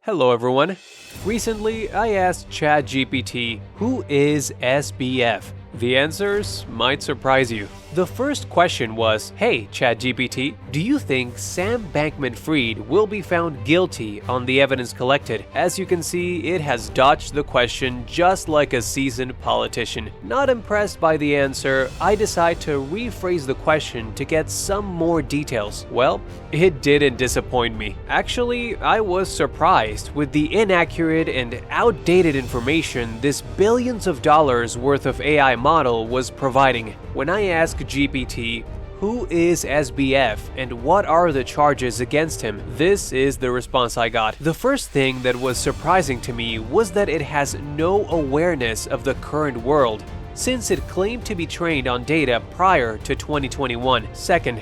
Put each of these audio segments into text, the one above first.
Hello everyone. Recently, I asked ChatGPT, who is SBF? The answers might surprise you. The first question was, hey ChatGPT, do you think Sam Bankman-Fried will be found guilty on the evidence collected? As you can see, it has dodged the question just like a seasoned politician. Not impressed by the answer, I decide to rephrase the question to get some more details. Well, it didn't disappoint me. Actually, I was surprised with the inaccurate and outdated information this billions of dollars worth of AI model was providing. When I asked GPT, who is SBF and what are the charges against him? This is the response I got. The first thing that was surprising to me was that it has no awareness of the current world, since it claimed to be trained on data prior to 2021. Second,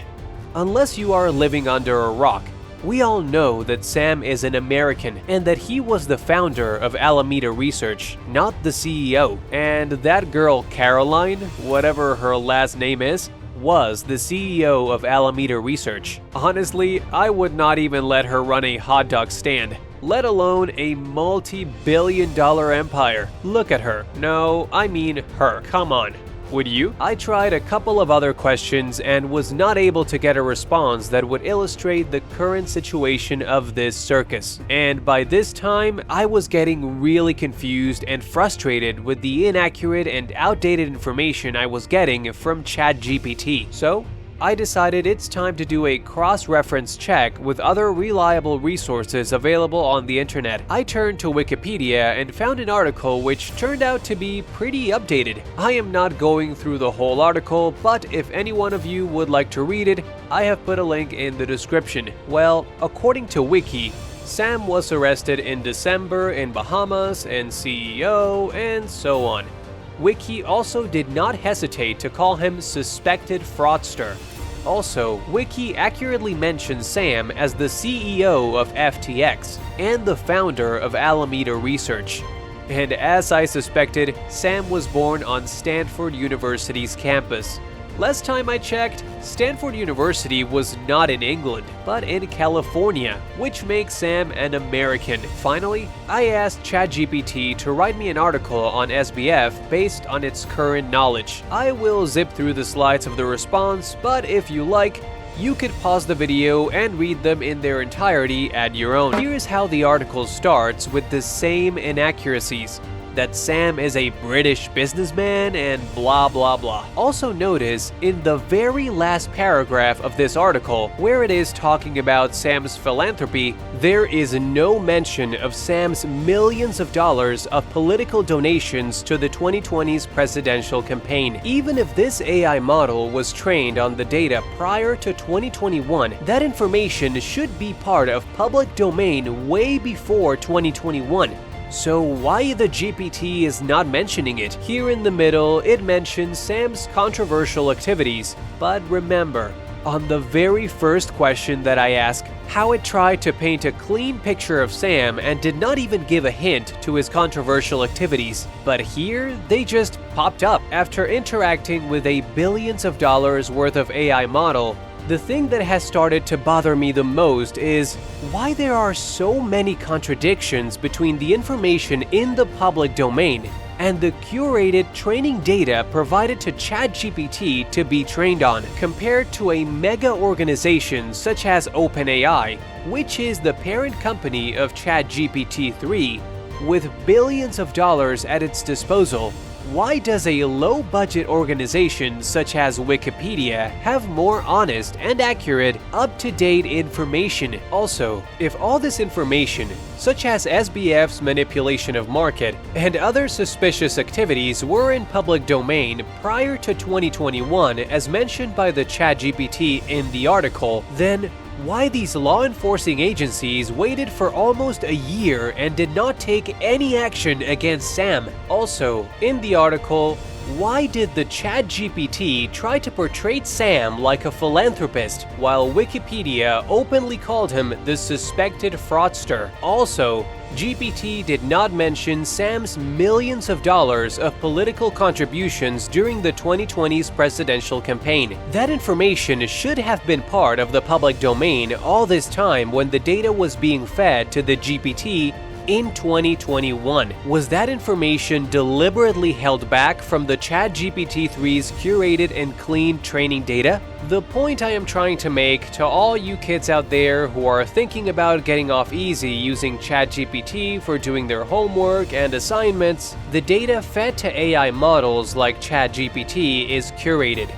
unless you are living under a rock, we all know that Sam is an American and that he was the founder of Alameda Research, not the CEO. And that girl, Caroline, whatever her last name is, was the CEO of Alameda Research. Honestly, I would not even let her run a hot dog stand, let alone a multi-billion-dollar empire. Look at her. No, I mean her. Come on. Would you? I tried a couple of other questions and was not able to get a response that would illustrate the current situation of this circus. And by this time, I was getting really confused and frustrated with the inaccurate and outdated information I was getting from ChatGPT. So, I decided it's time to do a cross-reference check with other reliable resources available on the internet. I turned to Wikipedia and found an article which turned out to be pretty updated. I am not going through the whole article, but if any one of you would like to read it, I have put a link in the description. Well, according to Wiki, Sam was arrested in December in Bahamas and CEO and so on. Wiki also did not hesitate to call him suspected fraudster. Also, Wiki accurately mentions Sam as the CEO of FTX and the founder of Alameda Research. And as I suspected, Sam was born on Stanford University's campus. Last time I checked, Stanford University was not in England, but in California, which makes Sam an American. Finally, I asked ChatGPT to write me an article on SBF based on its current knowledge. I will zip through the slides of the response, but if you like, you could pause the video and read them in their entirety at your own. Here's how the article starts with the same inaccuracies. That Sam is a British businessman and blah blah blah. Also notice in the very last paragraph of this article, where it is talking about Sam's philanthropy, there is no mention of Sam's millions of dollars of political donations to the 2020's presidential campaign. Even if this AI model was trained on the data prior to 2021, that information should be part of public domain way before 2021. So why the GPT is not mentioning it? Here in the middle, it mentions Sam's controversial activities. But remember, on the very first question that I asked, how it tried to paint a clean picture of Sam and did not even give a hint to his controversial activities. But here, they just popped up. After interacting with a billions of dollars worth of AI model, the thing that has started to bother me the most is why there are so many contradictions between the information in the public domain and the curated training data provided to ChatGPT to be trained on, compared to a mega organization such as OpenAI, which is the parent company of ChatGPT-3, with billions of dollars at its disposal. Why does a low-budget organization such as Wikipedia have more honest and accurate, up-to-date information? Also, if all this information, such as SBF's manipulation of market and other suspicious activities, were in public domain prior to 2021 as mentioned by the ChatGPT in the article, then why these law enforcing agencies waited for almost a year and did not take any action against Sam? Also, in the article, Why did the Chat GPT try to portray Sam like a philanthropist, while Wikipedia openly called him the suspected fraudster? Also, GPT did not mention Sam's millions of dollars of political contributions during the 2020's presidential campaign. That information should have been part of the public domain all this time when the data was being fed to the GPT in 2021. Was that information deliberately held back from the Chat GPT-3's curated and clean training data? The point I am trying to make to all you kids out there who are thinking about getting off easy using Chat GPT for doing their homework and assignments, the data fed to AI models like Chat GPT is curated,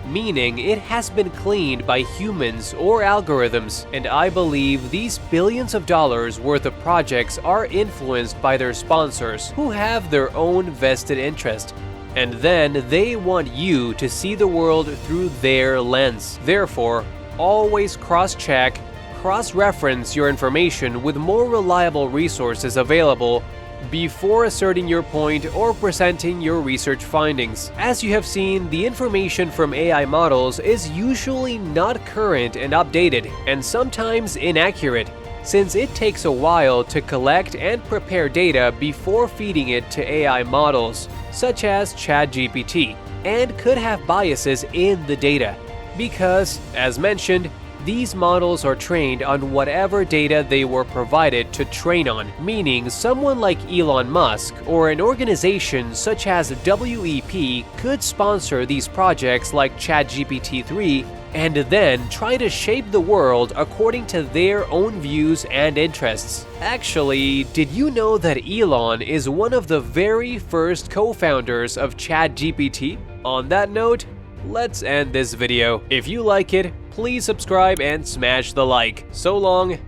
meaning it has been cleaned by humans or algorithms, and I believe these billions of dollars worth of projects are influenced by their sponsors, who have their own vested interest. And then they want you to see the world through their lens. Therefore, always cross-check, cross-reference your information with more reliable resources available before asserting your point or presenting your research findings. As you have seen, the information from AI models is usually not current and updated, and sometimes inaccurate, since it takes a while to collect and prepare data before feeding it to AI models, such as ChatGPT, and could have biases in the data, because, as mentioned, these models are trained on whatever data they were provided to train on, meaning someone like Elon Musk or an organization such as WEP could sponsor these projects like ChatGPT-3 and then try to shape the world according to their own views and interests. Actually, did you know that Elon is one of the very first co-founders of ChatGPT? On that note, let's end this video. If you like it, please subscribe and smash the like. So long,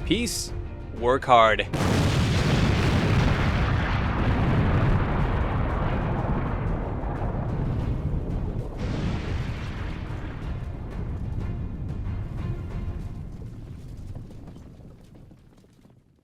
peace, work hard.